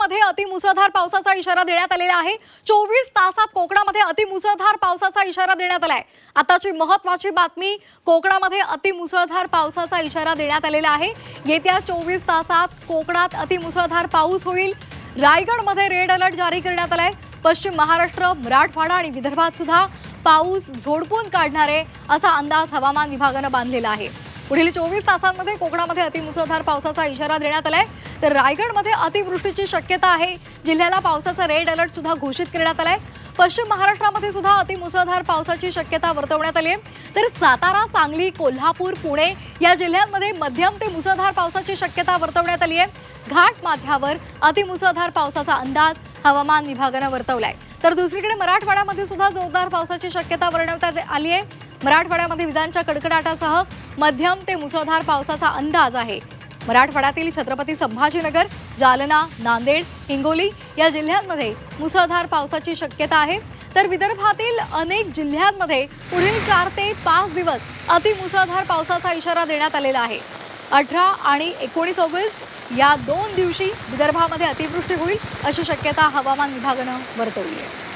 कोकणामध्ये अतिमुसळधार पावसाचा इशारा देण्यात आलेला आहे। 24 तासात कोकणामध्ये अतिमुसळधार पावसाचा इशारा देण्यात आलाय। आताची महत्त्वाची बातमी, कोकणामध्ये अतिमुसळधार पावसाचा इशारा देण्यात आलेला आहे। येत्या 24 तासात कोकणात अतिमुसळधार पाऊस होईल। रायगडमध्ये रेड अलर्ट जारी करण्यात आलाय। पश्चिम महाराष्ट्र, मराठवाडा आणि विदर्भात सुद्धा पाऊस झोडपून काढणार आहे असा अंदाज हवामान विभागाने बांधलेला आहे। पुढील 24 तासांमध्ये कोकणामध्ये अतिमुसळधार पावसाचा इशारा देण्यात आलाय। तर रायगडमध्ये अतिवृष्टीची शक्यता आहे। जिल्ह्याला पावसाचा रेड अलर्ट सुद्धा घोषित करण्यात आलाय। पश्चिम महाराष्ट्रामध्ये सुद्धा अतिमुसळधार पावसाची शक्यता वर्तवण्यात आली आहे। तर सातारा, सांगली, कोल्हापूर, पुणे या जिल्ह्यांमध्ये मध्यम ते मुसळधार पावसाची शक्यता वर्तवण्यात आली आहे। घाट माथ्यावर अतिमुसळधार पावसाचा अंदाज हवामान विभागाने वर्तवलाय। तर दुसरीकडे मराठवाड्यामध्ये सुद्धा जोरदार पावसाची शक्यता वर्तवण्यात आली आहे। मराठवाड्यामध्ये विजांच्या कडकडाटासह मध्यम ते मुसळधार पावसाचा अंदाज आहे। मराठवाड्यातील छत्रपती संभाजीनगर, जालना, नांदेड, हिंगोली या जिल्ह्यांमध्ये मुसळधार पावसाची शक्यता आहे। तर विदर्भातील अनेक जिल्ह्यांमध्ये पुढील 4 ते 5 दिवस अतिमुसळधार पावसाचा इशारा देण्यात आलेला आहे। 18 आणि 19 ऑगस्ट या 2 दिवशी विदर्भामध्ये अतिवृष्टी होईल अशी शक्यता हवामान विभागाने वर्तवली आहे।